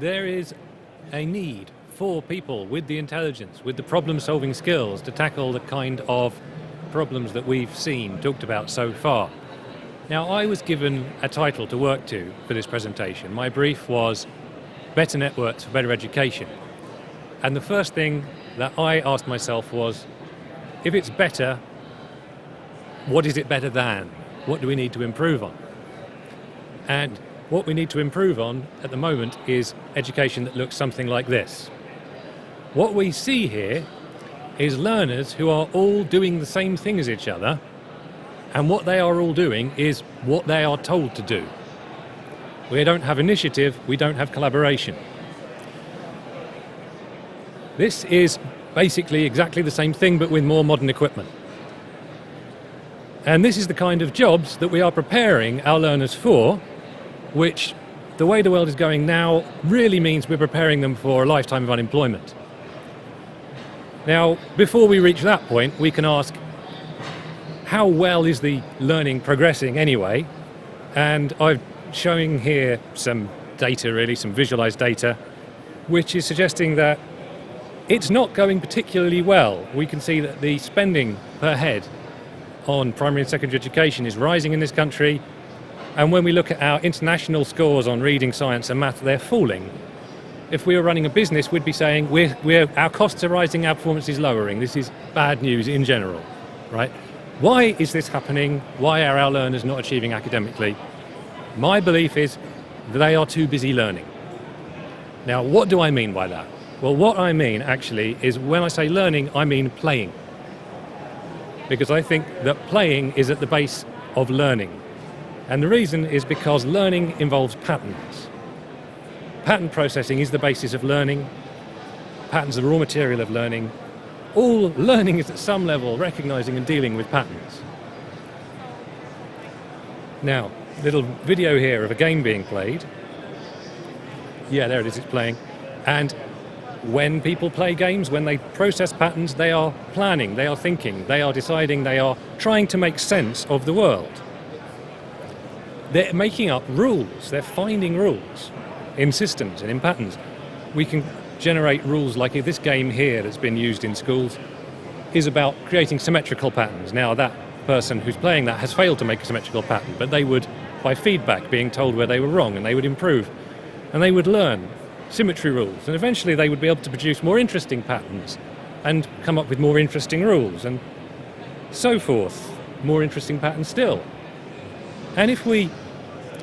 there is a need for people with the intelligence, with the problem-solving skills to tackle the kind of problems that we've seen, talked about so far. Now, I was given a title to work to for this presentation. My brief was Better Networks for Better Education. And the first thing that I asked myself was, if it's better, what is it better than? What do we need to improve on? And what we need to improve on at the moment is education that looks something like this. What we see here is learners who are all doing the same thing as each other, and what they are all doing is what they are told to do. We don't have initiative, we don't have collaboration. This is basically exactly the same thing, but with more modern equipment. And this is the kind of jobs that we are preparing our learners for, which the way the world is going now really means we're preparing them for a lifetime of unemployment. Now, before we reach that point, we can ask, how well is the learning progressing anyway? And I'm showing here some data, really, some visualized data, which is suggesting that it's not going particularly well. We can see that the spending per head on primary and secondary education is rising in this country, and when we look at our international scores on reading, science and math, they're falling. If we were running a business, we'd be saying our costs are rising, our performance is lowering. This is bad news in general, right? Why is this happening? Why are our learners not achieving academically? My belief is that they are too busy learning. Now, what do I mean by that? Well, what I mean actually is when I say learning, I mean playing. Because I think that playing is at the base of learning. And the reason is because learning involves patterns. Pattern processing is the basis of learning. Patterns are the raw material of learning. All learning is at some level recognizing and dealing with patterns. Now, little video here of a game being played. Yeah, there it is, it's playing. And when people play games, when they process patterns, they are planning, they are thinking, they are deciding, they are trying to make sense of the world. They're making up rules, they're finding rules in systems and in patterns. We can generate rules like this game here that's been used in schools is about creating symmetrical patterns. Now that person who's playing that has failed to make a symmetrical pattern, but they would, by feedback, being told where they were wrong, and they would improve, and they would learn symmetry rules, and eventually they would be able to produce more interesting patterns and come up with more interesting rules, and so forth, more interesting patterns still. And if we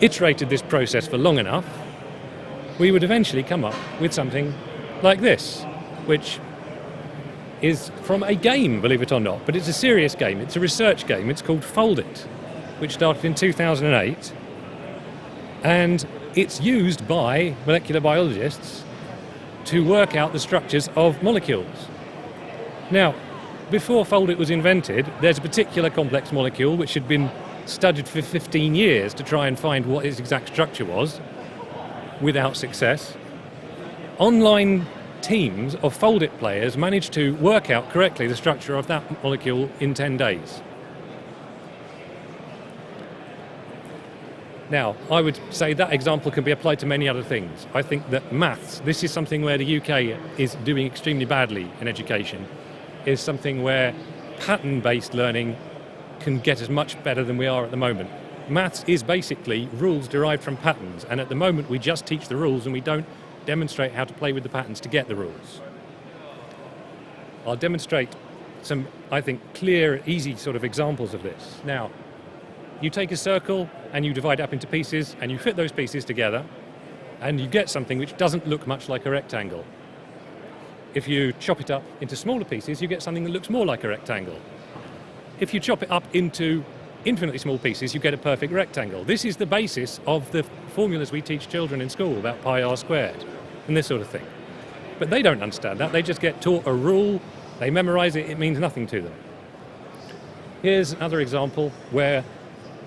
iterated this process for long enough, we would eventually come up with something like this, which is from a game, believe it or not, but it's a serious game, it's a research game, it's called Fold It, which started in 2008, and it's used by molecular biologists to work out the structures of molecules. Now, before Fold It was invented, there's a particular complex molecule which had been studied for 15 years to try and find what its exact structure was, without success. Online teams of Fold It players managed to work out correctly the structure of that molecule in 10 days. Now, I would say that example can be applied to many other things. I think that maths, this is something where the UK is doing extremely badly in education, is something where pattern-based learning can get as much better than we are at the moment. Maths is basically rules derived from patterns, and at the moment we just teach the rules and we don't demonstrate how to play with the patterns to get the rules. I'll demonstrate some, I think, clear, easy sort of examples of this. Now, you take a circle and you divide it up into pieces and you fit those pieces together and you get something which doesn't look much like a rectangle. If you chop it up into smaller pieces, you get something that looks more like a rectangle. If you chop it up into infinitely small pieces, you get a perfect rectangle. This is the basis of the formulas we teach children in school about pi r squared and this sort of thing. But they don't understand that. They just get taught a rule, they memorize it, it means nothing to them. Here's another example where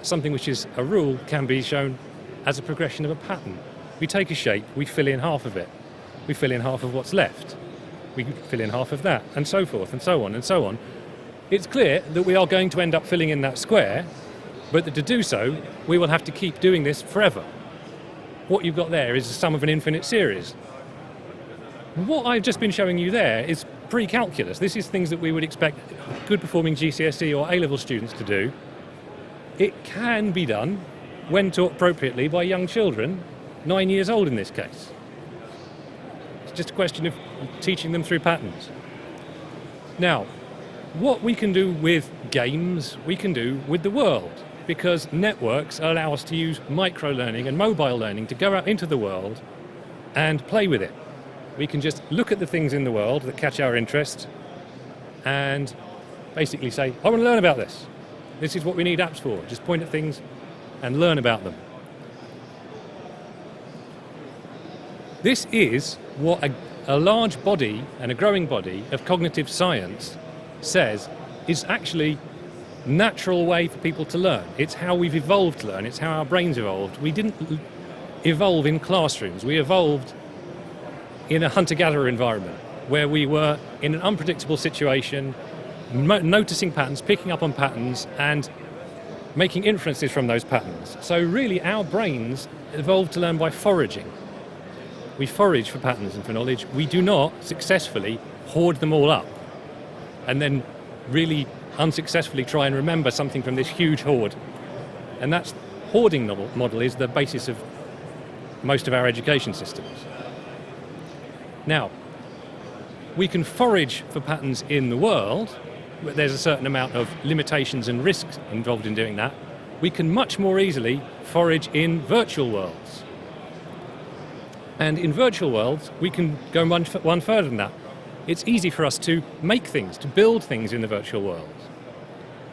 something which is a rule can be shown as a progression of a pattern. We take a shape, we fill in half of it. We fill in half of what's left. We fill in half of that, and so forth, and so on, and so on. It's clear that we are going to end up filling in that square, but that to do so, we will have to keep doing this forever. what you've got there is the sum of an infinite series. What I've just been showing you there is pre-calculus. This is things that we would expect good performing GCSE or A-level students to do. It can be done, when taught appropriately, by young children, 9 years old in this case. It's just a question of teaching them through patterns. Now, what we can do with games, we can do with the world, because networks allow us to use micro-learning and mobile learning to go out into the world and play with it. We can just look at the things in the world that catch our interest and basically say, I want to learn about this. This is what we need apps for. Just point at things and learn about them. This is what a large body and a growing body of cognitive science says is actually a natural way for people to learn. It's how we've evolved to learn. It's how our brains evolved. We didn't evolve in classrooms. We evolved in a hunter-gatherer environment where we were in an unpredictable situation, noticing patterns, picking up on patterns, and making inferences from those patterns. So really our brains evolved to learn by foraging. We forage for patterns and for knowledge. We do not successfully hoard them all up and then really unsuccessfully try and remember something from this huge hoard. And that's hoarding model is the basis of most of our education systems. Now, we can forage for patterns in the world, but there's a certain amount of limitations and risks involved in doing that. We can much more easily forage in virtual worlds. And in virtual worlds, we can go one further than that. It's easy for us to make things, to build things in the virtual world.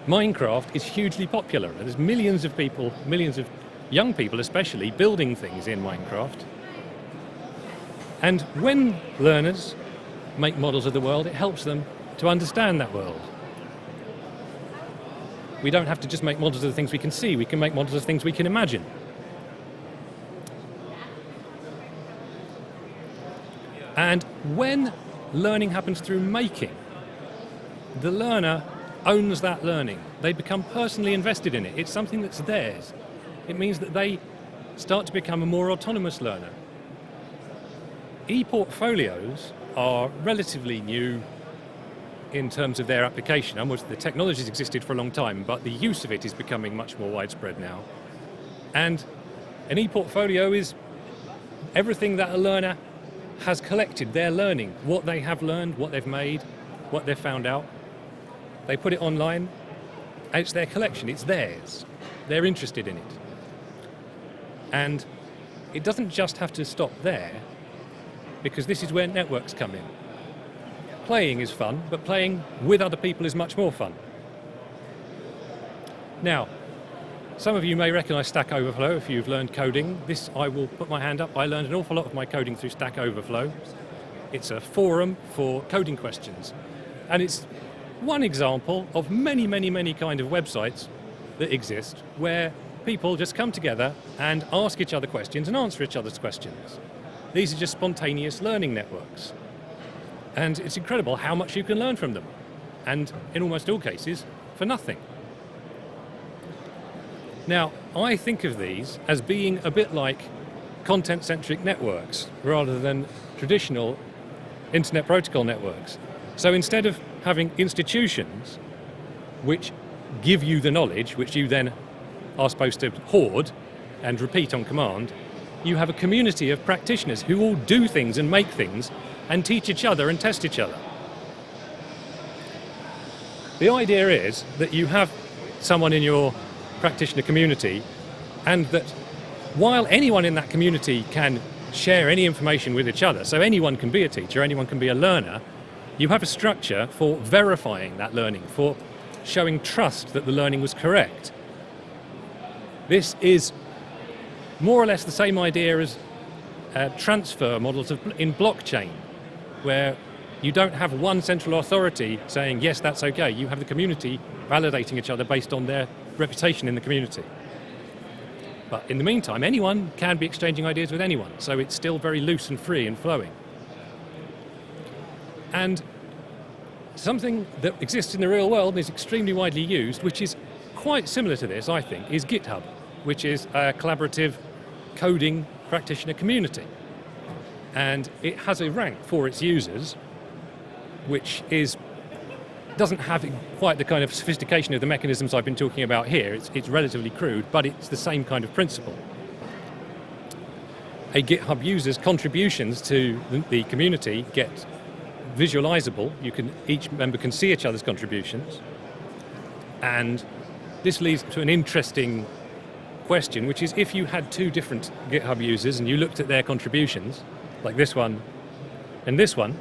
Minecraft is hugely popular. There's millions of people, millions of young people especially, building things in Minecraft. And when learners make models of the world, it helps them to understand that world. We don't have to just make models of the things we can see, we can make models of things we can imagine. And when learning happens through making, the learner owns that learning. They become personally invested in it. It's something that's theirs. It means that they start to become a more autonomous learner. E-portfolios are relatively new in terms of their application. The technology's existed for a long time, but the use of it is becoming much more widespread now. And an e-portfolio is everything that a learner has collected, their learning, what they have learned, what they've made, what they've found out. They put it online, and it's their collection, it's theirs. They're interested in it. And it doesn't just have to stop there, because this is where networks come in. Playing is fun, but playing with other people is much more fun. Now, some of you may recognize Stack Overflow if you've learned coding. I will put my hand up. I learned an awful lot of my coding through Stack Overflow. It's a forum for coding questions. And it's one example of many, many, many kind of websites that exist where people just come together and ask each other questions and answer each other's questions. These are just spontaneous learning networks. And it's incredible how much you can learn from them. And in almost all cases, for nothing. Now, I think of these as being a bit like content-centric networks rather than traditional internet protocol networks. So instead of having institutions which give you the knowledge, which you then are supposed to hoard and repeat on command, you have a community of practitioners who all do things and make things and teach each other and test each other. The idea is that you have someone in your practitioner community, and that while anyone in that community can share any information with each other, so anyone can be a teacher, anyone can be a learner, you have a structure for verifying that learning, for showing trust that the learning was correct. This is more or less the same idea as transfer models in blockchain, where you don't have one central authority saying, yes, that's okay. You have the community validating each other based on their reputation in the community. But in the meantime, anyone can be exchanging ideas with anyone, so it's still very loose and free and flowing. And something that exists in the real world and is extremely widely used, which is quite similar to this, I think, is Github, which is a collaborative coding practitioner community. And it has a rank for its users, which doesn't have quite the kind of sophistication of the mechanisms I've been talking about here. It's relatively crude, but it's the same kind of principle. A GitHub user's contributions to the community get visualizable. Each member can see each other's contributions. And this leads to an interesting question, which is if you had two different GitHub users and you looked at their contributions, like this one and this one,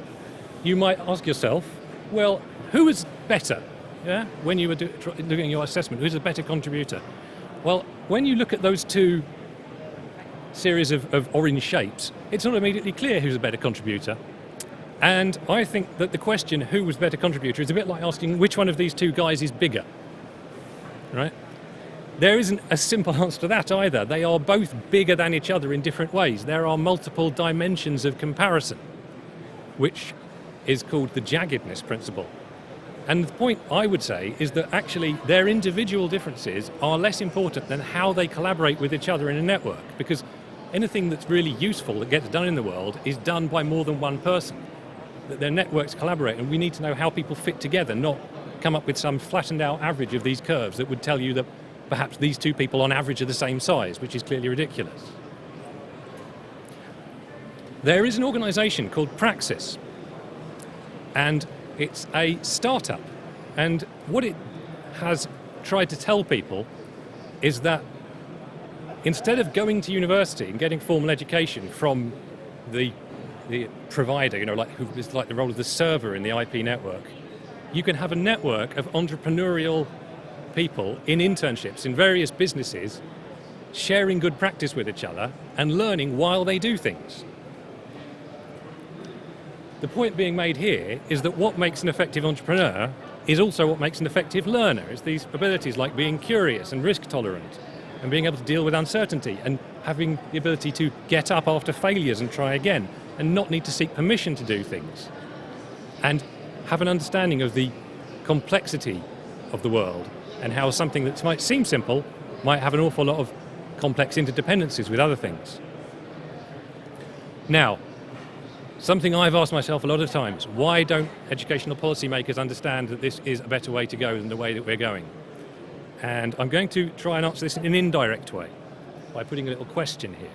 you might ask yourself, well, who is better? Yeah? When you were doing your assessment, who's a better contributor? Well, when you look at those two series of orange shapes, it's not immediately clear who's a better contributor. And I think that the question, who was better contributor, is a bit like asking which one of these two guys is bigger, right? There isn't a simple answer to that either. They are both bigger than each other in different ways. There are multiple dimensions of comparison, which is called the Jaggedness Principle. And the point I would say is that actually their individual differences are less important than how they collaborate with each other in a network, because anything that's really useful that gets done in the world is done by more than one person. That their networks collaborate, and we need to know how people fit together, not come up with some flattened out average of these curves that would tell you that perhaps these two people on average are the same size, which is clearly ridiculous. There is an organization called Praxis, and it's a startup. And what it has tried to tell people is that instead of going to university and getting formal education from the provider, who is like the role of the server in the IP network, you can have a network of entrepreneurial people in internships in various businesses sharing good practice with each other and learning while they do things. The point being made here is that what makes an effective entrepreneur is also what makes an effective learner. It's these abilities like being curious and risk tolerant and being able to deal with uncertainty and having the ability to get up after failures and try again and not need to seek permission to do things and have an understanding of the complexity of the world and how something that might seem simple might have an awful lot of complex interdependencies with other things. Now, something I've asked myself a lot of times, why don't educational policymakers understand that this is a better way to go than the way that we're going? And I'm going to try and answer this in an indirect way by putting a little question here.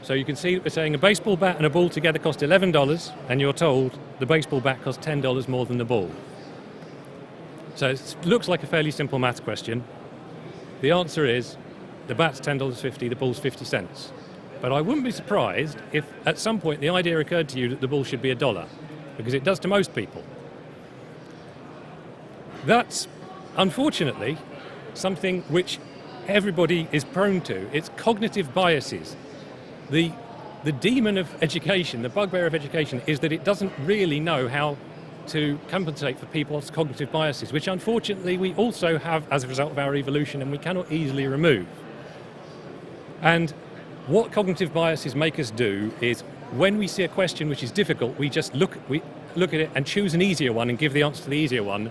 So you can see that we're saying a baseball bat and a ball together cost $11, and you're told the baseball bat costs $10 more than the ball. So it looks like a fairly simple maths question. The answer is the bat's $10.50, the ball's 50 cents. But I wouldn't be surprised if at some point the idea occurred to you that the ball should be $1, because it does to most people. That's, unfortunately, something which everybody is prone to. It's cognitive biases. The demon of education, the bugbear of education, is that it doesn't really know how to compensate for people's cognitive biases, which unfortunately we also have as a result of our evolution and we cannot easily remove. And what cognitive biases make us do is when we see a question which is difficult, we just look at it and choose an easier one and give the answer to the easier one,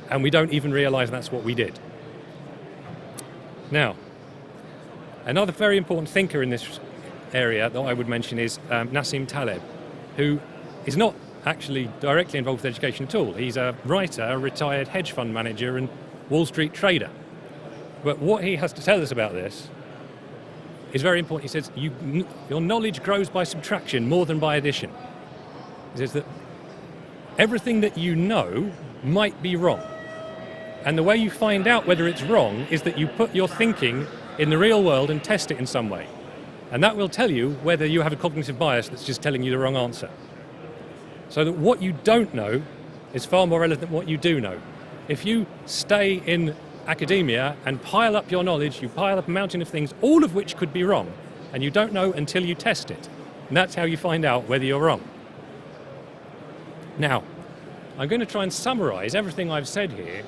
and we don't even realize that's what we did. Now, another very important thinker in this area that I would mention is Nassim Taleb, who is not actually directly involved with education at all. He's a writer, a retired hedge fund manager and Wall Street trader. But what he has to tell us about this is very important. He says, your knowledge grows by subtraction more than by addition. He says that everything that you know might be wrong. And the way you find out whether it's wrong is that you put your thinking in the real world and test it in some way. And that will tell you whether you have a cognitive bias that's just telling you the wrong answer. So that what you don't know is far more relevant than what you do know. If you stay in academia and pile up your knowledge, you pile up a mountain of things, all of which could be wrong, and you don't know until you test it. And that's how you find out whether you're wrong. Now, I'm going to try and summarize everything I've said here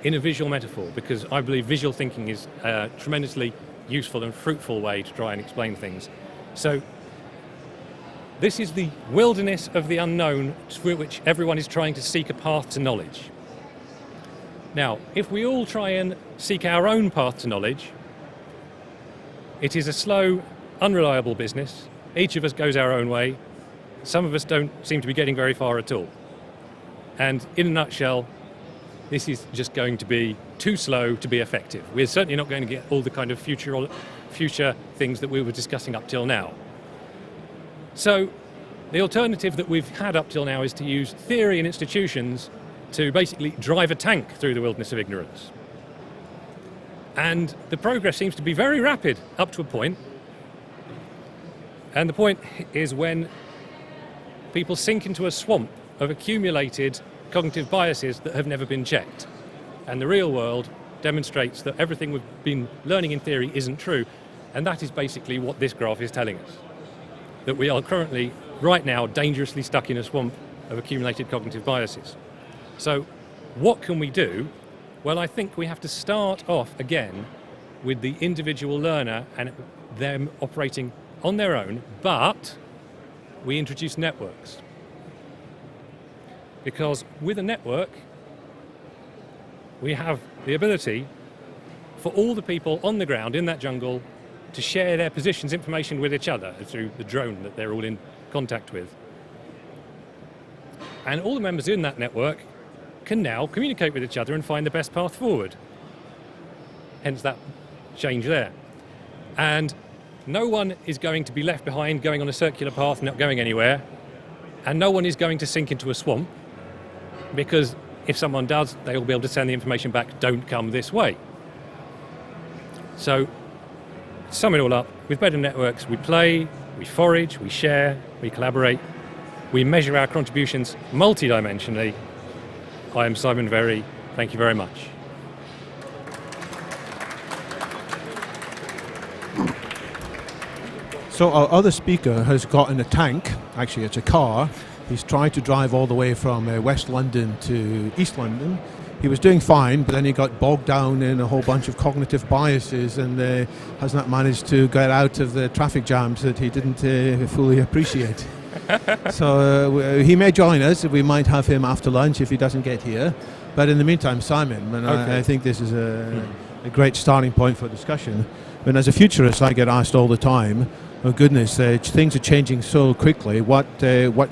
in a visual metaphor, because I believe visual thinking is a tremendously useful and fruitful way to try and explain things. So, this is the wilderness of the unknown through which everyone is trying to seek a path to knowledge. Now, if we all try and seek our own path to knowledge, it is a slow, unreliable business. Each of us goes our own way. Some of us don't seem to be getting very far at all. And in a nutshell, this is just going to be too slow to be effective. We're certainly not going to get all the kind of future things that we were discussing up till now. So the alternative that we've had up till now is to use theory and institutions to basically drive a tank through the wilderness of ignorance. And the progress seems to be very rapid up to a point. And the point is when people sink into a swamp of accumulated cognitive biases that have never been checked. And the real world demonstrates that everything we've been learning in theory isn't true. And that is basically what this graph is telling us. That we are currently, right now, dangerously stuck in a swamp of accumulated cognitive biases. So what can we do? Well, I think we have to start off again with the individual learner and them operating on their own, but we introduce networks. Because with a network, we have the ability for all the people on the ground in that jungle to share their positions, information with each other through the drone that they're all in contact with. And all the members in that network can now communicate with each other and find the best path forward. Hence that change there. And no one is going to be left behind going on a circular path, not going anywhere. And no one is going to sink into a swamp, because if someone does, they will be able to send the information back, don't come this way. So, to sum it all up, with better networks, we play, we forage, we share, we collaborate, we measure our contributions multidimensionally. I am Simon Very. Thank you very much. So our other speaker has got in a tank, actually it's a car. He's tried to drive all the way from West London to East London. He was doing fine, but then he got bogged down in a whole bunch of cognitive biases and has not managed to get out of the traffic jams that he didn't fully appreciate. So he may join us. We might have him after lunch if he doesn't get here. But in the meantime, Simon, and okay. I think this is a great starting point for discussion. And as a futurist, I get asked all the time, oh goodness, things are changing so quickly. What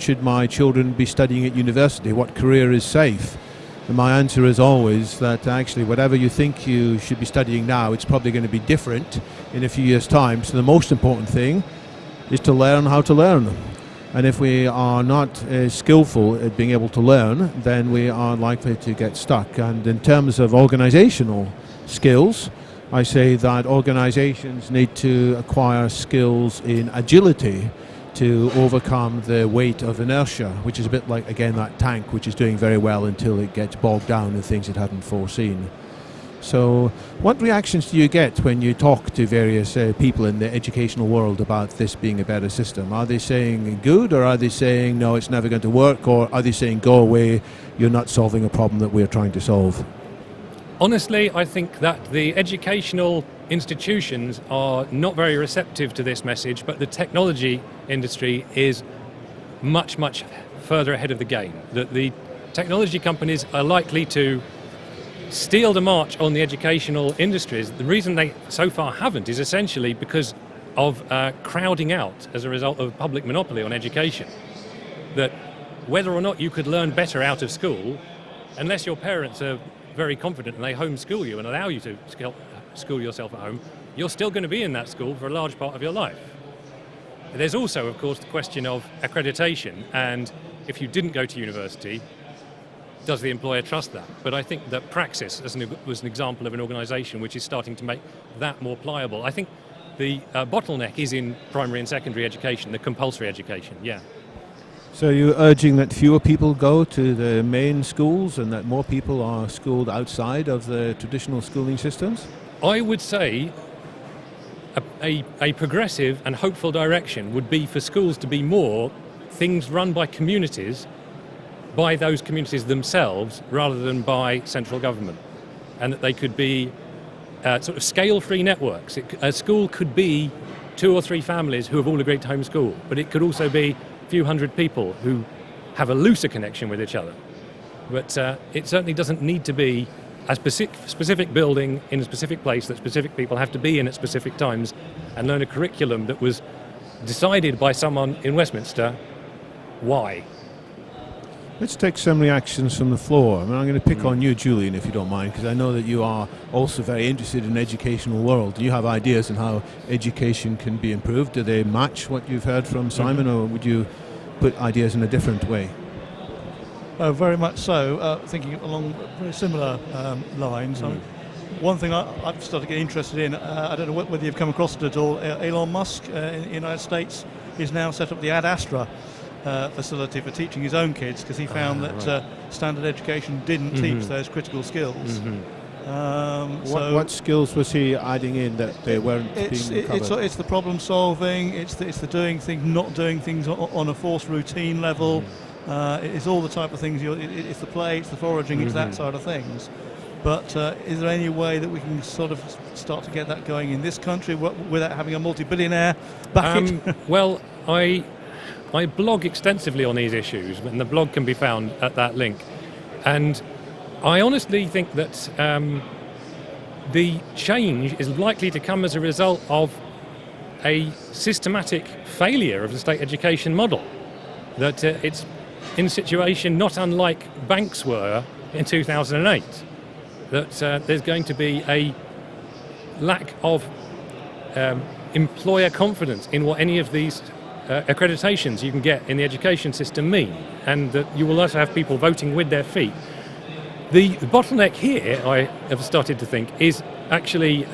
should my children be studying at university? What career is safe? And my answer is always that actually whatever you think you should be studying now, it's probably going to be different in a few years' time. So the most important thing is to learn how to learn. And if we are not skillful at being able to learn, then we are likely to get stuck. And in terms of organizational skills, I say that organizations need to acquire skills in agility to overcome the weight of inertia, which is a bit like, again, that tank, which is doing very well until it gets bogged down in things it hadn't foreseen. So what reactions do you get when you talk to various people in the educational world about this being a better system? Are they saying good, or are they saying, no, it's never going to work, or are they saying, go away, you're not solving a problem that we're trying to solve? Honestly, I think that the educational institutions are not very receptive to this message, but the technology industry is much, much further ahead of the game. That the technology companies are likely to steal the march on the educational industries. The reason they so far haven't is essentially because of crowding out as a result of public monopoly on education. That whether or not you could learn better out of school, unless your parents are very confident and they homeschool you and allow you to school yourself at home, you're still going to be in that school for a large part of your life. There's also, of course, the question of accreditation, and if you didn't go to university, does the employer trust that? But I think that Praxis was an example of an organisation which is starting to make that more pliable. I think the bottleneck is in primary and secondary education, the compulsory education, yeah. So you're urging that fewer people go to the main schools and that more people are schooled outside of the traditional schooling systems? I would say a progressive and hopeful direction would be for schools to be more things run by communities, by those communities themselves, rather than by central government. And that they could be sort of scale-free networks. A school could be 2 or 3 families who have all agreed to homeschool, but it could also be few hundred people who have a looser connection with each other. But it certainly doesn't need to be a specific building in a specific place that specific people have to be in at specific times and learn a curriculum that was decided by someone in Westminster. Why? Let's take some reactions from the floor. I mean, I'm going to pick on you, Julian, if you don't mind, because I know that you are also very interested in the educational world. Do you have ideas on how education can be improved? Do they match what you've heard from Simon, or would you put ideas in a different way? Very much so, thinking along very similar lines. One thing I've started to get interested in, I don't know whether you've come across it at all, Elon Musk in the United States is now set up the Ad Astra facility for teaching his own kids, because he found that standard education didn't teach those critical skills. What skills was he adding in that they weren't being covered? It's the problem solving, it's the doing things, not doing things on a forced routine level. It's all the type of things. It's the play, it's the foraging, it's that side of things. But is there any way that we can sort of start to get that going in this country without having a multi-billionaire back it? Well, I blog extensively on these issues, and the blog can be found at that link. And I honestly think that the change is likely to come as a result of a systematic failure of the state education model. That it's in a situation not unlike banks were in 2008. That there's going to be a lack of employer confidence in what any of these accreditations you can get in the education system mean, and that you will also have people voting with their feet. The bottleneck here, I have started to think, is actually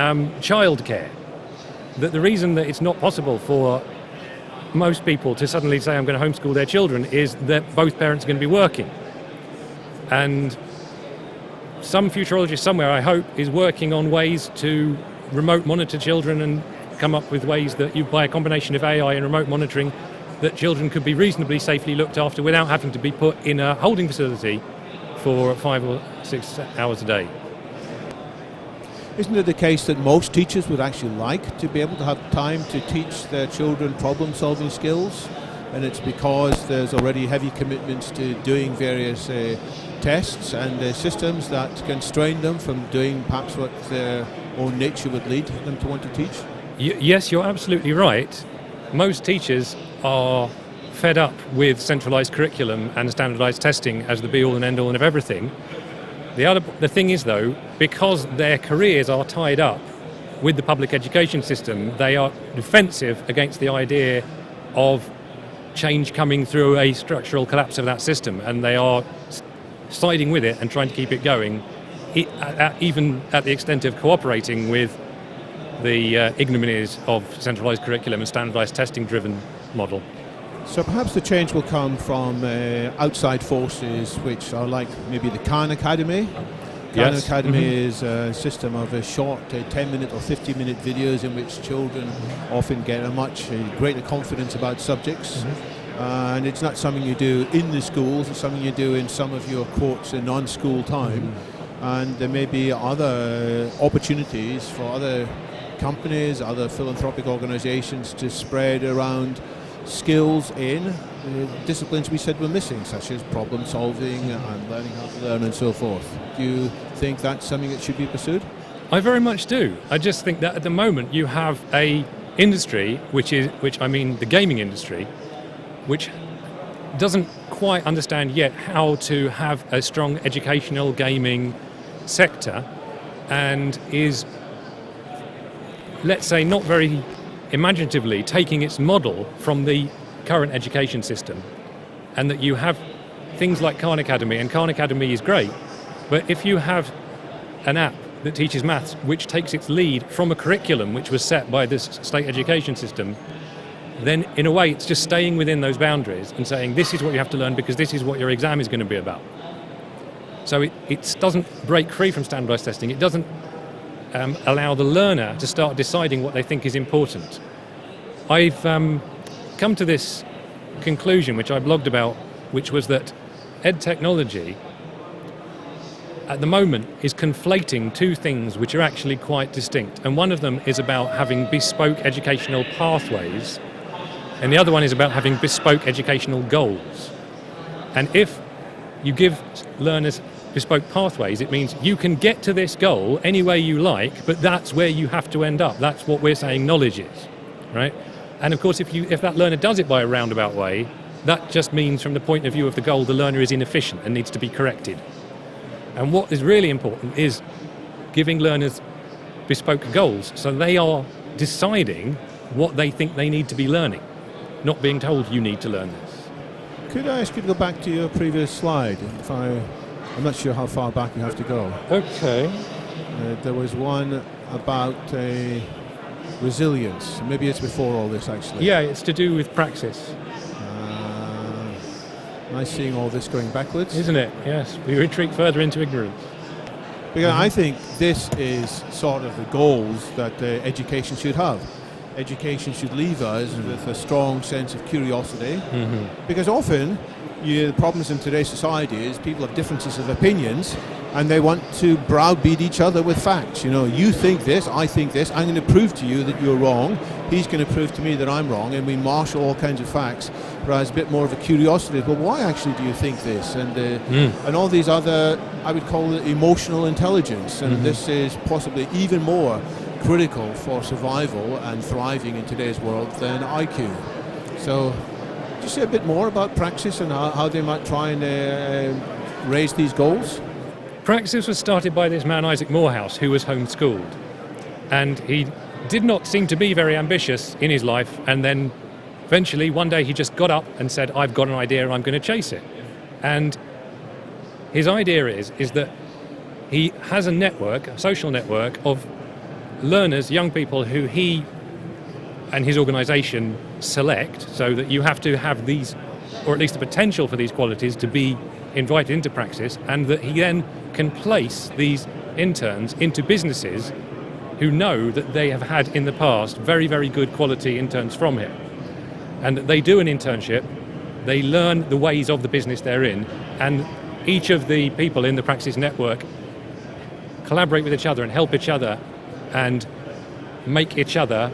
childcare. That the reason that it's not possible for most people to suddenly say I'm going to homeschool their children is that both parents are going to be working. And some futurologist somewhere, I hope, is working on ways to remote monitor children and come up with ways that you, by a combination of AI and remote monitoring, that children could be reasonably safely looked after without having to be put in a holding facility for 5 or 6 hours a day. Isn't it the case that most teachers would actually like to be able to have time to teach their children problem-solving skills? And it's because there's already heavy commitments to doing various tests and systems that constrain them from doing perhaps what their own nature would lead them to want to teach? Yes, you're absolutely right. Most teachers are fed up with centralised curriculum and standardised testing as the be-all and end-all of everything. The thing is, though, because their careers are tied up with the public education system, they are defensive against the idea of change coming through a structural collapse of that system, and they are siding with it and trying to keep it going, even at the extent of cooperating with the ignominies of centralised curriculum and standardised testing-driven model. So perhaps the change will come from outside forces, which are like maybe the Khan Academy. Khan Academy is a system of short 10-minute or 50-minute videos in which children often get a much greater confidence about subjects. And it's not something you do in the schools, it's something you do in some of your quotes non-school time. And there may be other opportunities for other companies, other philanthropic organizations to spread around skills in disciplines we said were missing, such as problem solving and learning how to learn and so forth. Do you think that's something that should be pursued? I very much do. I just think that at the moment you have a industry, which I mean the gaming industry, which doesn't quite understand yet how to have a strong educational gaming sector, and is, let's say, not very imaginatively taking its model from the current education system. And that you have things like Khan Academy, and Khan Academy is great, but if you have an app that teaches maths which takes its lead from a curriculum which was set by this state education system, then in a way it's just staying within those boundaries and saying this is what you have to learn because this is what your exam is going to be about. So it doesn't break free from standardized testing. It doesn't allow the learner to start deciding what they think is important. I've come to this conclusion, which I blogged about, which was that EdTechnology at the moment is conflating two things which are actually quite distinct. And one of them is about having bespoke educational pathways, and the other one is about having bespoke educational goals. And if you give learners bespoke pathways, it means you can get to this goal any way you like, but that's where you have to end up. That's what we're saying knowledge is, right? And of course, if that learner does it by a roundabout way, that just means from the point of view of the goal, the learner is inefficient and needs to be corrected. And what is really important is giving learners bespoke goals, so they are deciding what they think they need to be learning, not being told you need to learn this. Could I ask you to go back to your previous slide? I'm not sure how far back you have to go. Okay. There was one about resilience. Maybe it's before all this, actually. Yeah, it's to do with praxis. Nice seeing all this going backwards. Isn't it? Yes. We retreat further into ignorance. Because I think this is sort of the goals that education should have. Education should leave us with a strong sense of curiosity. Because often, the problems in today's society is people have differences of opinions and they want to browbeat each other with facts. You know, you think this, I think this, I'm going to prove to you that you're wrong, he's going to prove to me that I'm wrong, and we marshal all kinds of facts, whereas a bit more of a curiosity, well, why actually do you think this? And all these other, I would call it emotional intelligence, and this is possibly even more critical for survival and thriving in today's world than IQ. So, just say a bit more about praxis and how they might try and raise these goals? Praxis was started by this man, Isaac Morehouse, who was homeschooled. And he did not seem to be very ambitious in his life. And then eventually, one day, he just got up and said, I've got an idea and I'm going to chase it. And his idea is that he has a network, a social network of learners, young people who he and his organization select, so that you have to have these, or at least the potential for these qualities to be invited into praxis, and that he then can place these interns into businesses who know that they have had in the past very, very good quality interns from him. And that they do an internship, they learn the ways of the business they're in, and each of the people in the praxis network collaborate with each other and help each other and make each other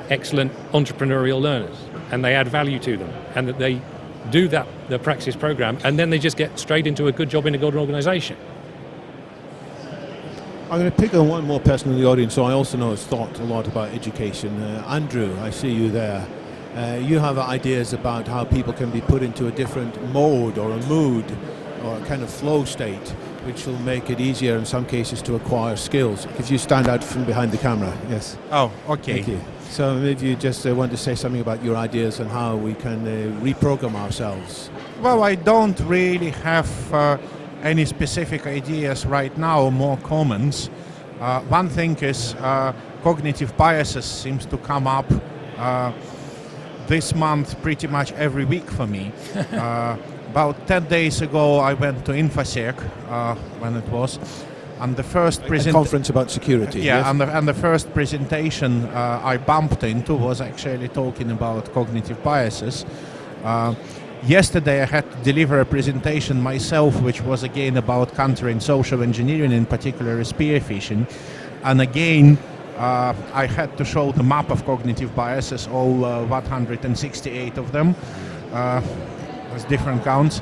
excellent entrepreneurial learners, and they add value to them, and that they do that, the praxis program, and then they just get straight into a good job in a good organization. I'm going to pick on one more person in the audience, so I also know has thought a lot about education. Andrew, I see you there. You have ideas about how people can be put into a different mode or a mood or a kind of flow state, which will make it easier in some cases to acquire skills. If you stand out from behind the camera, yes. Oh, okay. Thank you. So maybe you just want to say something about your ideas and how we can reprogram ourselves. Well, I don't really have any specific ideas right now, more comments. One thing is cognitive biases seems to come up this month pretty much every week for me. About 10 days ago I went to InfoSec, when it was, and the first conference about security. Yeah, yes? and the first presentation I bumped into was actually talking about cognitive biases. Yesterday I had to deliver a presentation myself, which was again about countering social engineering, in particular spear phishing. And again, I had to show the map of cognitive biases, all 168 of them, as different counts.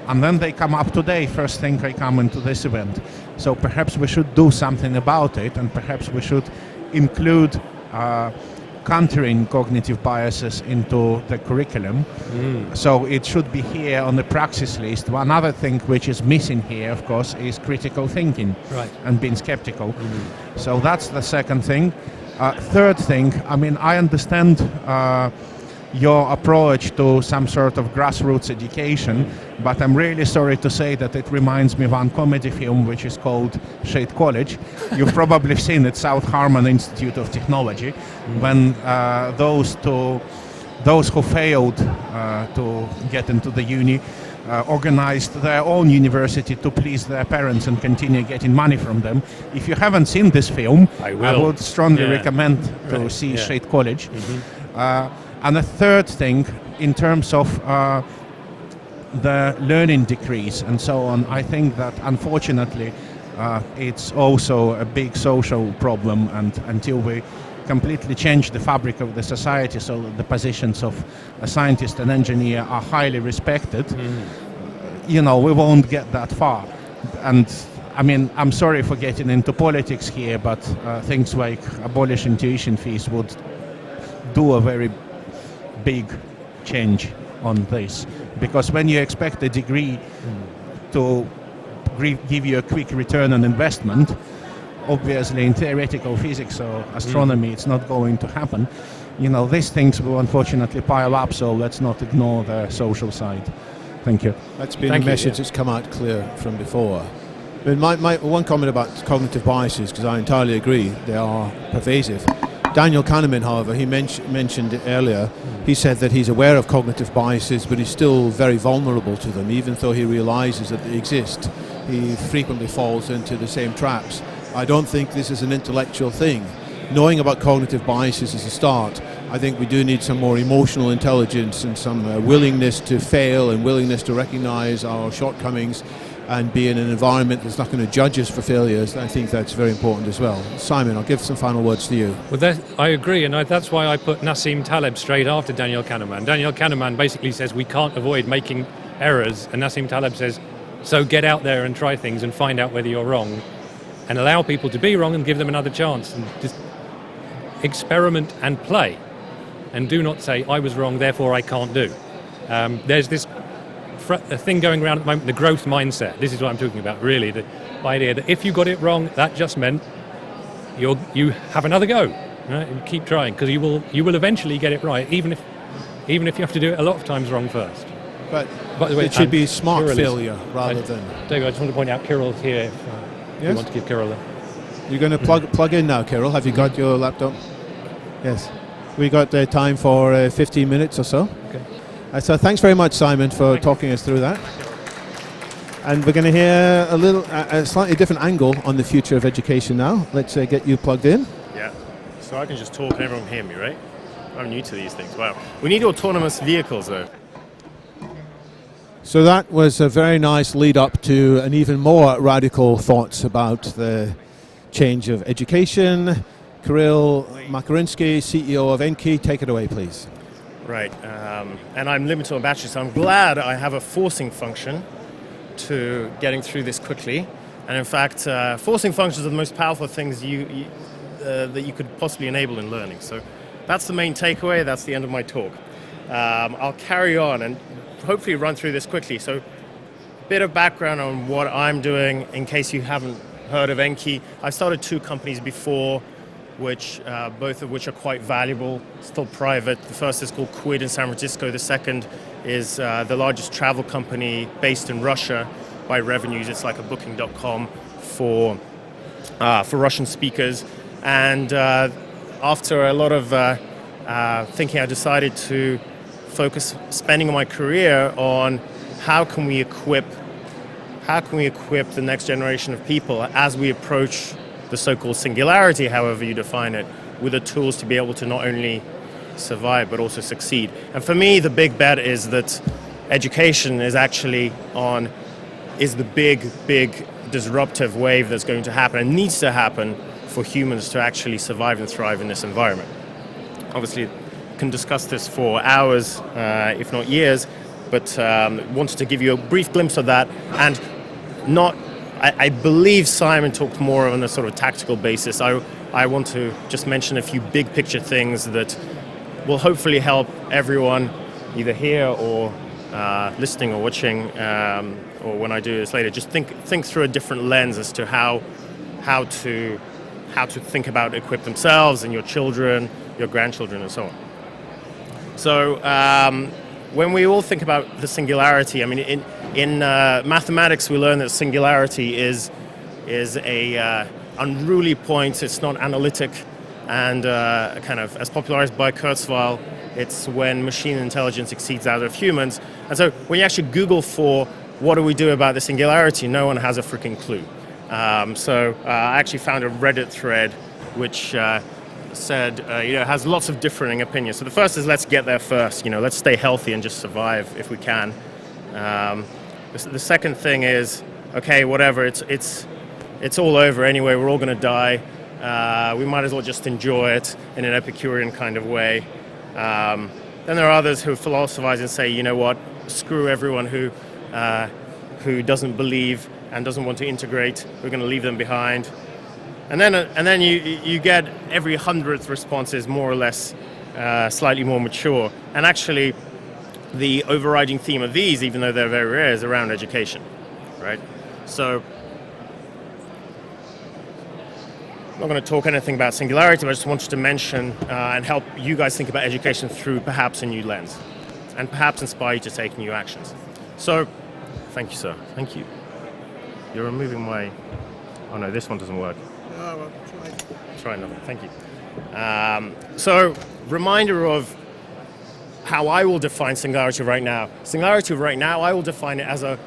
And then they come up today, first thing I come into this event. So perhaps we should do something about it, and perhaps we should include countering cognitive biases into the curriculum. So it should be here on the praxis list. One other thing which is missing here, of course, is critical thinking, right, and being skeptical. So that's the second thing. Third thing, I mean, I understand your approach to some sort of grassroots education, but I'm really sorry to say that it reminds me of one comedy film which is called Shade College. You've probably seen it, South Harmon Institute of Technology, when those who failed to get into the uni organized their own university to please their parents and continue getting money from them. If you haven't seen this film, I would strongly recommend to see Shade College. And a third thing, in terms of the learning decrease and so on, I think that unfortunately it's also a big social problem, and until we completely change the fabric of the society so that the positions of a scientist and engineer are highly respected, you know, we won't get that far. And I mean, I'm sorry for getting into politics here, but things like abolishing tuition fees would do a very big change on this. Because when you expect a degree to give you a quick return on investment, obviously in theoretical physics or astronomy it's not going to happen. You know, these things will unfortunately pile up, so let's not ignore the social side. Thank you. That's been a message that's come out clear from before. I mean, my one comment about cognitive biases, because I entirely agree, they are pervasive. Daniel Kahneman, however, he mentioned it earlier, he said that he's aware of cognitive biases, but he's still very vulnerable to them, even though he realizes that they exist. He frequently falls into the same traps. I don't think this is an intellectual thing. Knowing about cognitive biases is a start. I think we do need some more emotional intelligence and some willingness to fail and willingness to recognize our shortcomings and be in an environment that's not going to judge us for failures. I think that's very important as well. Simon, I'll give some final words to you. Well, I agree, and that's why I put Nassim Taleb straight after Daniel Kahneman. Daniel Kahneman basically says we can't avoid making errors, and Nassim Taleb says, so get out there and try things and find out whether you're wrong, and allow people to be wrong and give them another chance, and just experiment and play, and do not say, I was wrong, therefore I can't do. There's this a thing going around at the moment, the growth mindset. This is what I'm talking about, really. The idea that if you got it wrong, that just meant you have another go, right? And keep trying, because you will eventually get it right, even if you have to do it a lot of times wrong first. But by the way, it should be smart Kirill failure rather than... David, I just want to point out Kirill's here. If you want to give Kirill a... You're going to plug in now, Kirill. Have you got your laptop? Yes. We got time for 15 minutes or so. Okay. So thanks very much, Simon, for talking us through that. And we're going to hear a slightly different angle on the future of education now. Let's get you plugged in. Yeah. So I can just talk and everyone can hear me, right? I'm new to these things. Wow. We need autonomous vehicles, though. So that was a very nice lead up to an even more radical thoughts about the change of education. Kirill Makharinsky, CEO of Enki, take it away, please. Right, and I'm limited on battery, so I'm glad I have a forcing function to getting through this quickly. And in fact, forcing functions are the most powerful things that you could possibly enable in learning. So that's the main takeaway. That's the end of my talk. I'll carry on and hopefully run through this quickly. So a bit of background on what I'm doing in case you haven't heard of Enki. I started 2 companies before, both of which are quite valuable, still private. The first is called Quid in San Francisco. The second is the largest travel company based in Russia by revenues. It's like a booking.com for Russian speakers. And after a lot of thinking, I decided to focus spending my career on how can we equip the next generation of people as we approach the so-called singularity, however you define it, with the tools to be able to not only survive but also succeed. And for me, the big bet is that education is the big disruptive wave that's going to happen and needs to happen for humans to actually survive and thrive in this environment. Obviously, can discuss this for hours, if not years, but wanted to give you a brief glimpse of that, and I believe Simon talked more on a sort of tactical basis. I want to just mention a few big picture things that will hopefully help everyone either here or listening or watching, or when I do this later. Just think through a different lens as to how to think about equip themselves and your children, your grandchildren, and so on. So when we all think about the singularity, I mean, in mathematics, we learn that singularity is a unruly point. It's not analytic, and kind of as popularized by Kurzweil, it's when machine intelligence exceeds that of humans. And so when you actually Google for what do we do about the singularity, no one has a freaking clue. So I actually found a Reddit thread which said, has lots of differing opinions. So the first is let's get there first. Let's stay healthy and just survive if we can. The second thing is, okay, whatever, it's all over anyway, we're all going to die. We might as well just enjoy it in an Epicurean kind of way. Then there are others who philosophize and say, you know what, screw everyone who doesn't believe and doesn't want to integrate, we're going to leave them behind. And then you get every 100th response is more or less slightly more mature. And actually, the overriding theme of these, even though they're very rare, is around education, right? So I'm not going to talk anything about singularity, but I just wanted to mention and help you guys think about education through perhaps a new lens, and perhaps inspire you to take new actions. So, thank you, sir. Thank you. You're removing my... Oh no, this one doesn't work. Oh, well, Try another. Thank you. So, reminder of how I will define singularity right now. Singularity right now, I will define it as a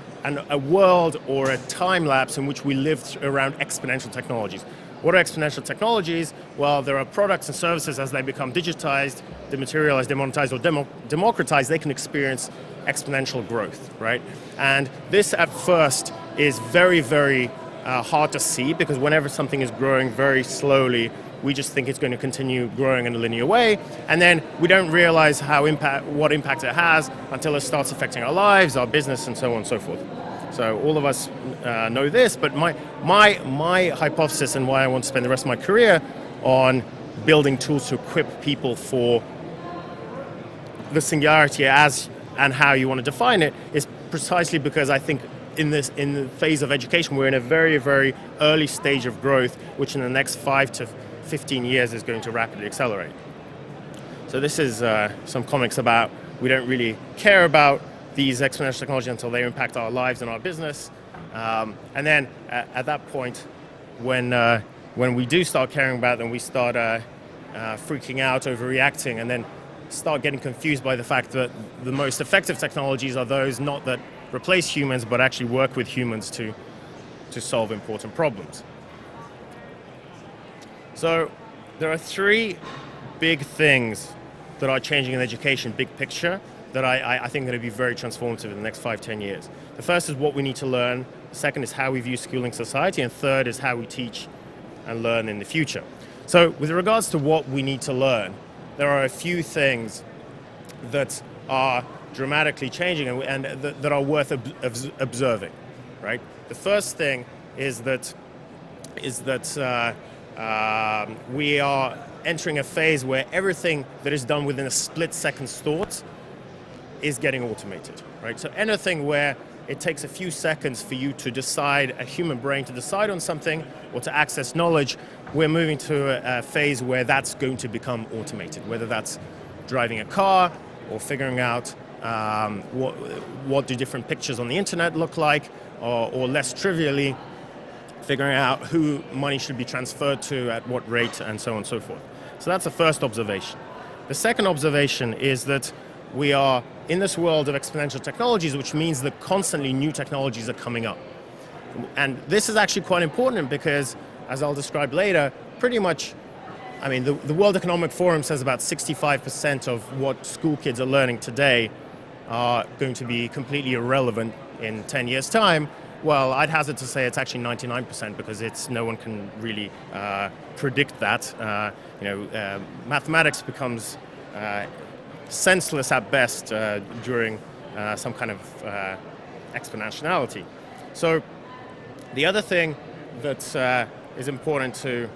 world or a time lapse in which we live around exponential technologies. What are exponential technologies? Well, there are products and services as they become digitized, dematerialized, demonetized, or democratized, they can experience exponential growth, right? And this at first is very, very hard to see, because whenever something is growing very slowly, we just think it's going to continue growing in a linear way, and then we don't realize what impact it has until it starts affecting our lives, our business, and so on and so forth. So all of us know this, but my hypothesis and why I want to spend the rest of my career on building tools to equip people for the singularity as and how you want to define it is precisely because I think in the phase of education we're in a very, very early stage of growth, which in the next 5 to 15 years is going to rapidly accelerate. So this is some comics about we don't really care about these exponential technologies until they impact our lives and our business. And then at that point, when we do start caring about them, we start freaking out, overreacting, and then start getting confused by the fact that the most effective technologies are those not that replace humans, but actually work with humans to solve important problems. So there are 3 big things that are changing in education, big picture, that I think are going to be very transformative in the next 5-10 years. The first is what we need to learn, the second is how we view schooling society, and third is how we teach and learn in the future. So with regards to what we need to learn, there are a few things that are dramatically changing and that are worth observing, right? The first thing is that we are entering a phase where everything that is done within a split-second's thought is getting automated, right? So anything where it takes a few seconds for you to decide, a human brain to decide on something or to access knowledge, we're moving to a phase where that's going to become automated, whether that's driving a car or figuring out what do different pictures on the internet look like, or less trivially, figuring out who money should be transferred to at what rate, and so on and so forth. So that's the first observation. The second observation is that we are in this world of exponential technologies, which means that constantly new technologies are coming up. And this is actually quite important because, as I'll describe later, pretty much, I mean, the World Economic Forum says about 65% of what school kids are learning today are going to be completely irrelevant in 10 years' time. Well, I'd hazard to say it's actually 99% because no one can really predict that. Mathematics becomes senseless at best during some kind of exponentiality. So the other thing that is important to,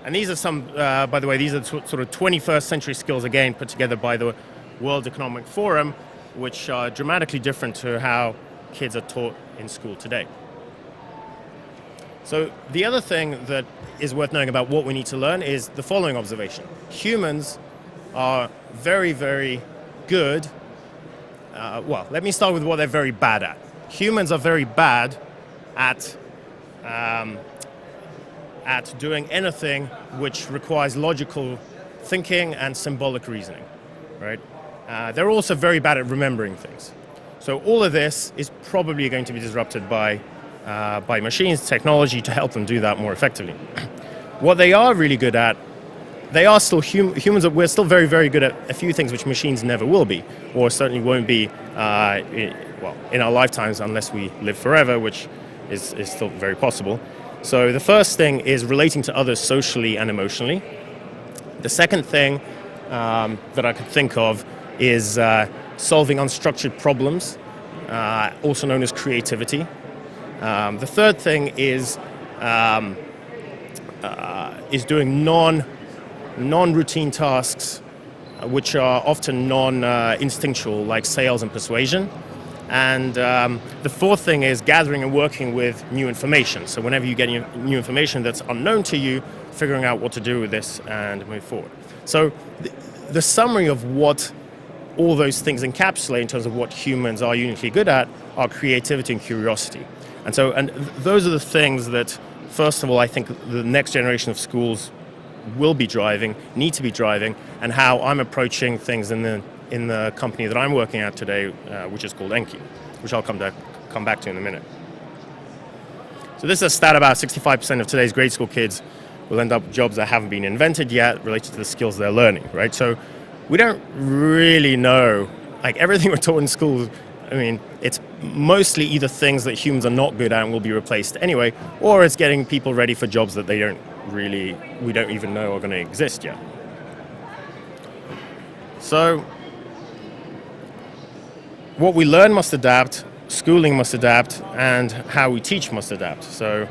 and these are some, by the way, these are sort of 21st century skills again put together by the World Economic Forum, which are dramatically different to how kids are taught in school today. So the other thing that is worth knowing about what we need to learn is the following observation. Humans are very, very good. Well, let me start with what they're very bad at. Humans are very bad at doing anything which requires logical thinking and symbolic reasoning, right? They're also very bad at remembering things. So all of this is probably going to be disrupted by machines, technology, to help them do that more effectively. What they are really good at, they are still humans. We're still very, very good at a few things which machines never will be, or certainly won't be, in our lifetimes, unless we live forever, which is still very possible. So the first thing is relating to others socially and emotionally. The second thing that I could think of is solving unstructured problems, also known as creativity. The third thing is doing non-routine tasks, which are often non-instinctual, like sales and persuasion. And the fourth thing is gathering and working with new information. So whenever you get new information that's unknown to you, figuring out what to do with this and move forward. So the summary of what all those things encapsulate in terms of what humans are uniquely good at are creativity and curiosity. And those are the things that, first of all, I think the next generation of schools will be driving, need to be driving, and how I'm approaching things in the company that I'm working at today, which is called Enki, which I'll come back to in a minute. So this is a stat about 65% of today's grade school kids will end up with jobs that haven't been invented yet related to the skills they're learning, right? So we don't really know, like everything we're taught in schools, I mean, it's mostly either things that humans are not good at and will be replaced anyway, or it's getting people ready for jobs that we don't even know are going to exist yet. So what we learn must adapt, schooling must adapt, and how we teach must adapt. So,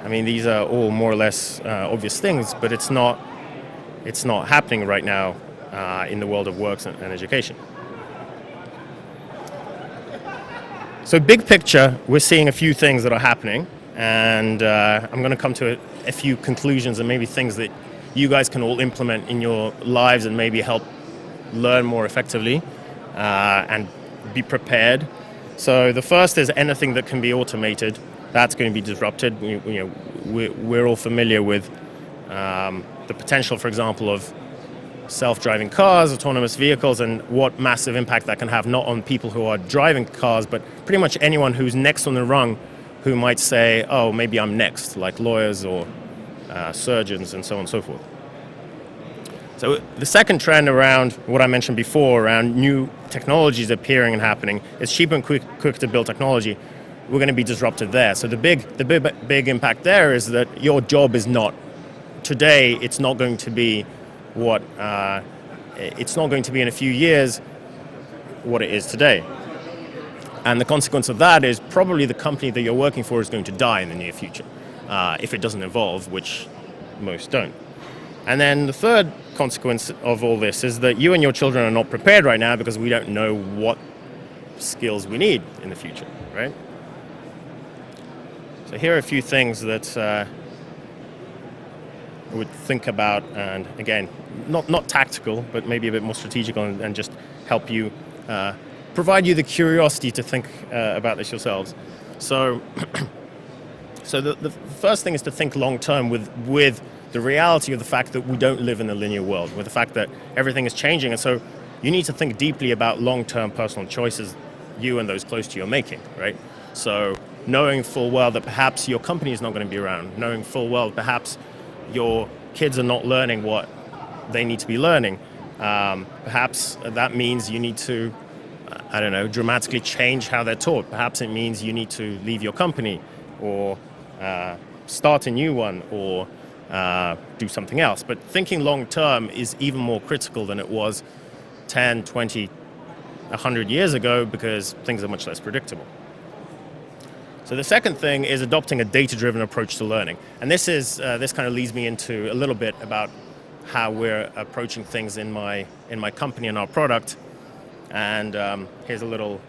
I mean, these are all more or less obvious things, but it's not happening right now in the world of work and education. So big picture, we're seeing a few things that are happening, and I'm going to come to a few conclusions and maybe things that you guys can all implement in your lives and maybe help learn more effectively and be prepared. So the first is anything that can be automated, that's going to be disrupted. We're all familiar with the potential, for example, of self-driving cars, autonomous vehicles, and what massive impact that can have not on people who are driving cars, but pretty much anyone who's next on the rung who might say, oh, maybe I'm next, like lawyers or surgeons and so on and so forth. So the second trend around what I mentioned before, around new technologies appearing and happening, is cheap and quick to build technology. We're going to be disrupted there. So the big impact there is that your job is not, today, it's not going to be what, it's not going to be in a few years what it is today. And the consequence of that is probably the company that you're working for is going to die in the near future, if it doesn't evolve, which most don't. And then the third consequence of all this is that you and your children are not prepared right now because we don't know what skills we need in the future, right? So here are a few things that I would think about, and again, not tactical, but maybe a bit more strategical, and just help you, provide you the curiosity to think about this yourselves. So, so the first thing is to think long term with the reality of the fact that we don't live in a linear world, with the fact that everything is changing, and so you need to think deeply about long-term personal choices you and those close to you are making, right? So knowing full well that perhaps your company is not going to be around, knowing full well perhaps your kids are not learning what they need to be learning. Perhaps that means you need to, I don't know, dramatically change how they're taught. Perhaps it means you need to leave your company or start a new one or do something else. But thinking long term is even more critical than it was 10, 20, 100 years ago because things are much less predictable. So the second thing is adopting a data-driven approach to learning. And this kind of leads me into a little bit about how we're approaching things in my company and our product. And here's a little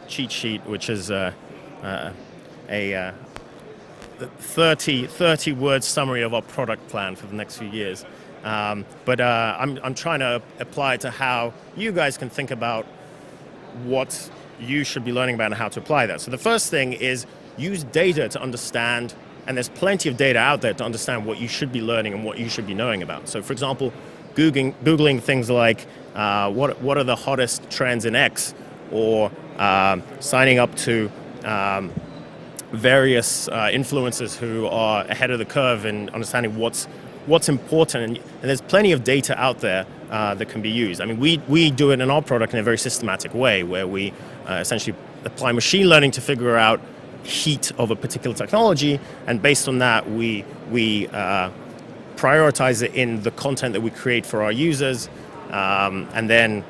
cheat sheet, which is a 30-word summary of our product plan for the next few years. But I'm trying to apply it to how you guys can think about what you should be learning about and how to apply that. So the first thing is use data to understand, and there's plenty of data out there to understand what you should be learning and what you should be knowing about. So for example, Googling things like what are the hottest trends in X, or signing up to various influencers who are ahead of the curve in understanding what's important, and there's plenty of data out there that can be used. I mean, we do it in our product in a very systematic way, where we essentially apply machine learning to figure out heat of a particular technology, and based on that, we prioritize it in the content that we create for our users, and then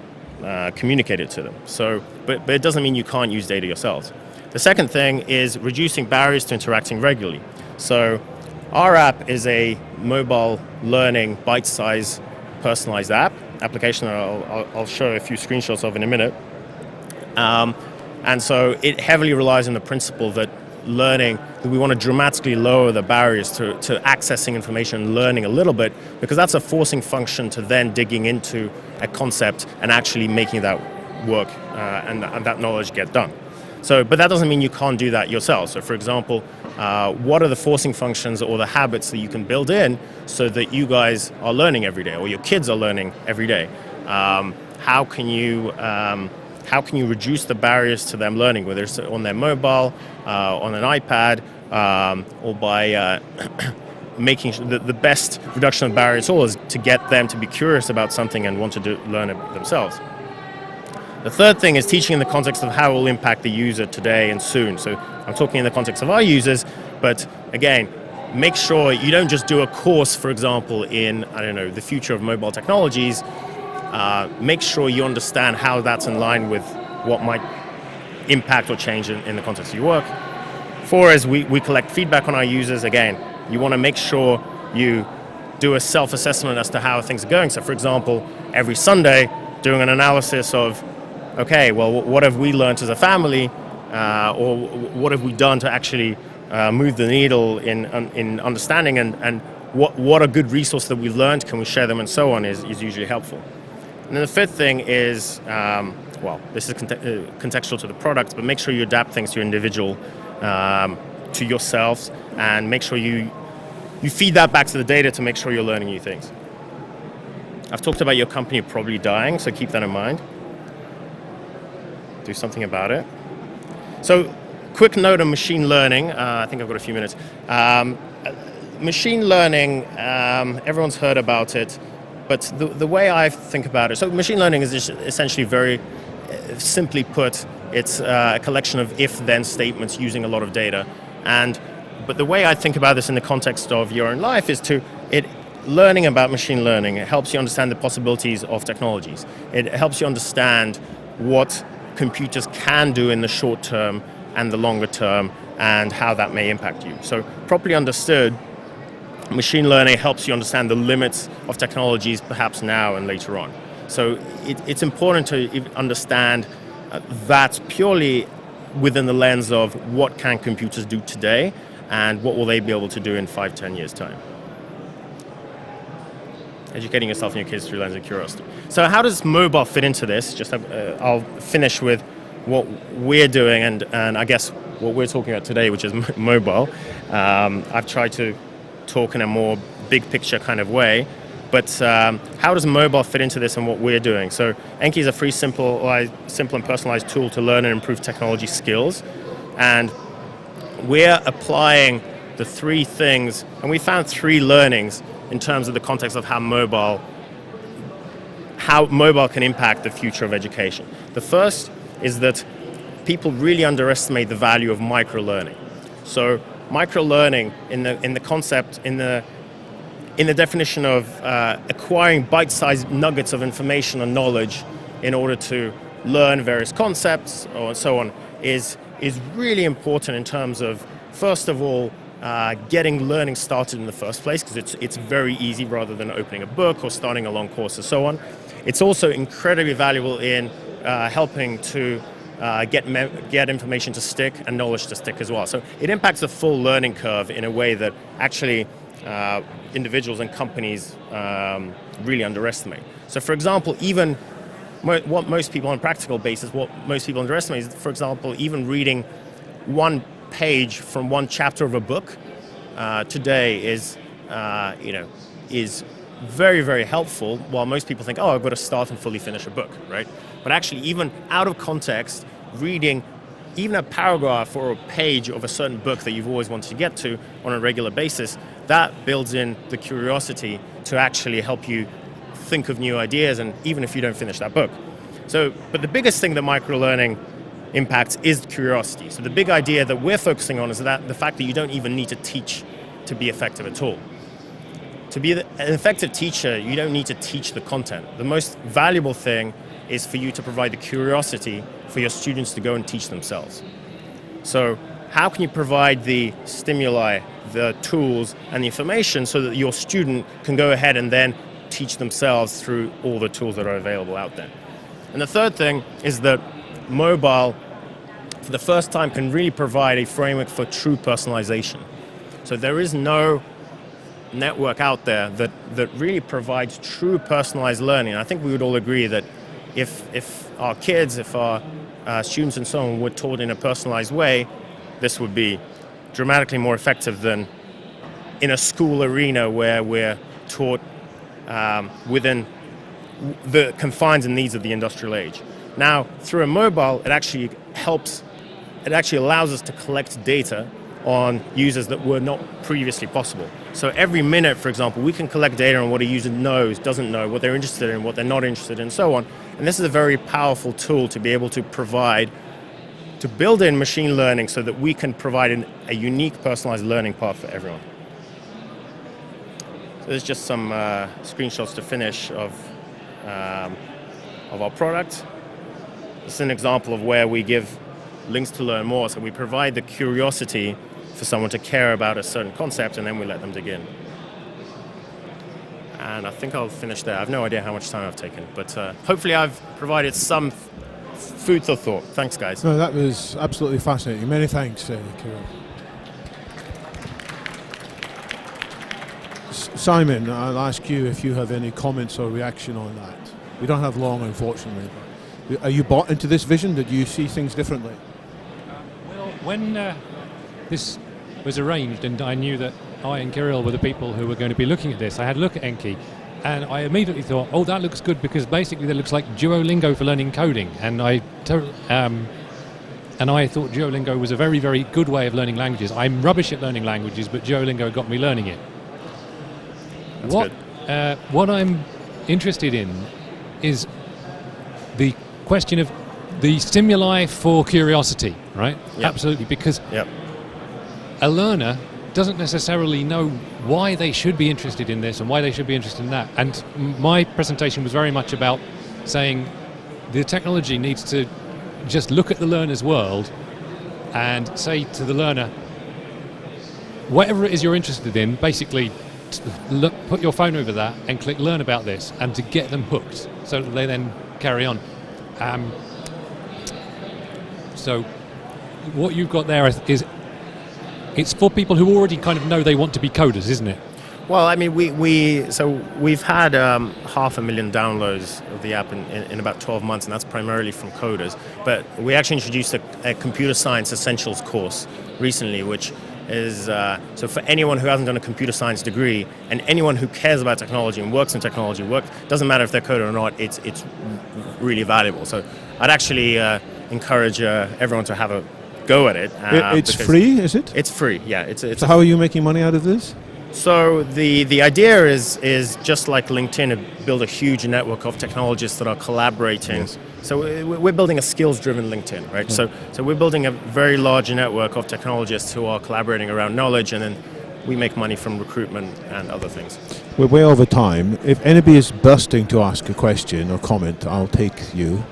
communicate it to them. So, but it doesn't mean you can't use data yourselves. The second thing is reducing barriers to interacting regularly. So our app is a mobile learning bite-sized personalized application that I'll show a few screenshots of in a minute. And so it heavily relies on the principle that learning, that we want to dramatically lower the barriers to accessing information and learning a little bit, because that's a forcing function to then digging into a concept and actually making that work and that knowledge get done. So, but that doesn't mean you can't do that yourself. So for example, what are the forcing functions or the habits that you can build in so that you guys are learning every day or your kids are learning every day? How can you reduce the barriers to them learning, whether it's on their mobile, on an iPad, or by making sure that the best reduction of barriers all is to get them to be curious about something and want to learn it themselves. The third thing is teaching in the context of how it will impact the user today and soon. So I'm talking in the context of our users, but again, make sure you don't just do a course, for example, in, I don't know, the future of mobile technologies. Make sure you understand how that's in line with what might impact or change in the context of your work. 4 is we collect feedback on our users. Again, you want to make sure you do a self-assessment as to how things are going. So for example, every Sunday, doing an analysis of, okay, well, what have we learned as a family, or what have we done to actually move the needle in understanding, and what are good resources that we've learned, can we share them, and so on is usually helpful. And then the fifth thing is, well, this is contextual to the product, but make sure you adapt things to your individual, to yourselves, and make sure you feed that back to the data to make sure you're learning new things. I've talked about your company probably dying, so keep that in mind. Do something about it. So, quick note on machine learning. I think I've got a few minutes. Machine learning, everyone's heard about it, but the way I think about it, so machine learning is essentially very simply put, it's a collection of if-then statements using a lot of data. But the way I think about this in the context of your own life is learning about machine learning, it helps you understand the possibilities of technologies. It helps you understand what computers can do in the short term and the longer term, and how that may impact you. So properly understood, machine learning helps you understand the limits of technologies perhaps now and later on. So it's important to understand that purely within the lens of what can computers do today and what will they be able to do in 5-10 years' time. Educating yourself and your kids through the lens of curiosity. So how does mobile fit into this? I'll finish with what we're doing and I guess what we're talking about today, which is mobile. I've tried to talk in a more big picture kind of way, but how does mobile fit into this and what we're doing? So Enki is a free, simple and personalized tool to learn and improve technology skills, and we're applying the 3 things, and we found 3 learnings in terms of the context of how mobile can impact the future of education. The first is that people really underestimate the value of micro-learning. So micro-learning in the concept, in the definition of acquiring bite-sized nuggets of information and knowledge in order to learn various concepts or so on, is really important in terms of, first of all, getting learning started in the first place, because it's very easy rather than opening a book or starting a long course and so on. It's also incredibly valuable in helping to get information to stick and knowledge to stick as well. So it impacts the full learning curve in a way that actually individuals and companies really underestimate. So for example, even what most people on a practical basis, what most people underestimate is, for example, even reading one page from one chapter of a book today is very, very helpful, while most people think, oh, I've got to start and fully finish a book, right? But actually, even out of context, reading even a paragraph or a page of a certain book that you've always wanted to get to on a regular basis, that builds in the curiosity to actually help you think of new ideas, and even if you don't finish that book. So, but the biggest thing that micro-learning impacts is curiosity. So the big idea that we're focusing on is that the fact that you don't even need to teach to be effective at all. To be an effective teacher, you don't need to teach the content. The most valuable thing is for you to provide the curiosity for your students to go and teach themselves. So how can you provide the stimuli, the tools, and the information so that your student can go ahead and then teach themselves through all the tools that are available out there? And the third thing is that mobile, for the first time, can really provide a framework for true personalization. So there is no network out there that really provides true personalized learning. And I think we would all agree that if our kids, if our students and so on were taught in a personalized way, this would be dramatically more effective than in a school arena where we're taught within the confines and needs of the industrial age. Now, through a mobile, it actually allows us to collect data on users that were not previously possible. So every minute, for example, we can collect data on what a user knows, doesn't know, what they're interested in, what they're not interested in, and so on. And this is a very powerful tool to be able to build in machine learning so that we can provide a unique personalized learning path for everyone. So there's just some screenshots to finish of our product. This is an example of where we give links to learn more. So we provide the curiosity for someone to care about a certain concept, and then we let them dig in. And I think I'll finish there. I have no idea how much time I've taken, but hopefully I've provided some food for thought. Thanks, guys. No, that was absolutely fascinating. Many thanks, Kirill. Simon, I'll ask you if you have any comments or reaction on that. We don't have long, unfortunately. But are you bought into this vision? Did you see things differently? Well, when this was arranged and I knew that I and Kirill were the people who were going to be looking at this, I had a look at Enki, and I immediately thought, oh, that looks good, because basically that looks like Duolingo for learning coding. And I thought Duolingo was a very, very good way of learning languages. I'm rubbish at learning languages, but Duolingo got me learning it. What I'm interested in is the question of the stimuli for curiosity, right? Yep. Absolutely, because Yep. a learner doesn't necessarily know why they should be interested in this and why they should be interested in that. And my presentation was very much about saying the technology needs to just look at the learner's world and say to the learner, whatever it is you're interested in, basically put your phone over that and click learn about this, and to get them hooked so that they then carry on. So what you've got there is it's for people who already kind of know they want to be coders, isn't it? Well, I mean, we've had 500,000 downloads of the app in about 12 months, and that's primarily from coders. But we actually introduced a computer science essentials course recently, which is so for anyone who hasn't done a computer science degree and anyone who cares about technology and works in technology, doesn't matter if they're coder or not, it's really valuable. So I'd actually encourage everyone to have a go at it. It's free, is it? It's free, yeah. So how are you making money out of this? So the idea is just like LinkedIn, to build a huge network of technologists that are collaborating. Yes. So we're building a skills-driven LinkedIn, right? So we're building a very large network of technologists who are collaborating around knowledge, and then we make money from recruitment and other things. We're way over time. If anybody is bursting to ask a question or comment, I'll take you.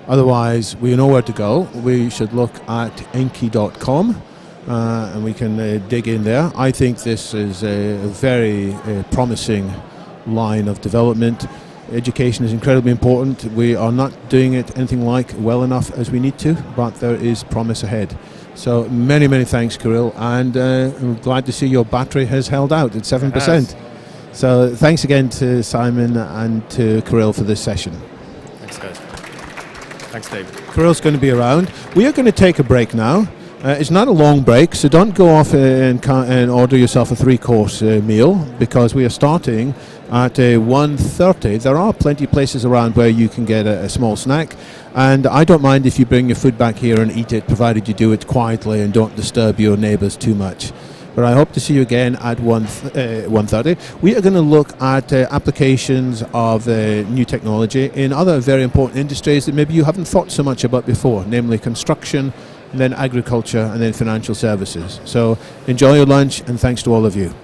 Otherwise, we know where to go. We should look at enki.com. And we can dig in there. I think this is a very promising line of development. Education is incredibly important. We are not doing it anything like well enough as we need to, but there is promise ahead. So many, many thanks, Kirill, and I'm glad to see your battery has held out at 7%. So thanks again to Simon and to Kirill for this session. Thanks, guys. Thanks, David. Kirill's going to be around. We are going to take a break now. It's not a long break, so don't go off and order yourself a 3-course meal, because we are starting at 1:30. There are plenty of places around where you can get a small snack, and I don't mind if you bring your food back here and eat it, provided you do it quietly and don't disturb your neighbours too much. But I hope to see you again at 1:30. We are going to look at applications of new technology in other very important industries that maybe you haven't thought so much about before, namely construction, and then agriculture, and then financial services. So enjoy your lunch, and thanks to all of you.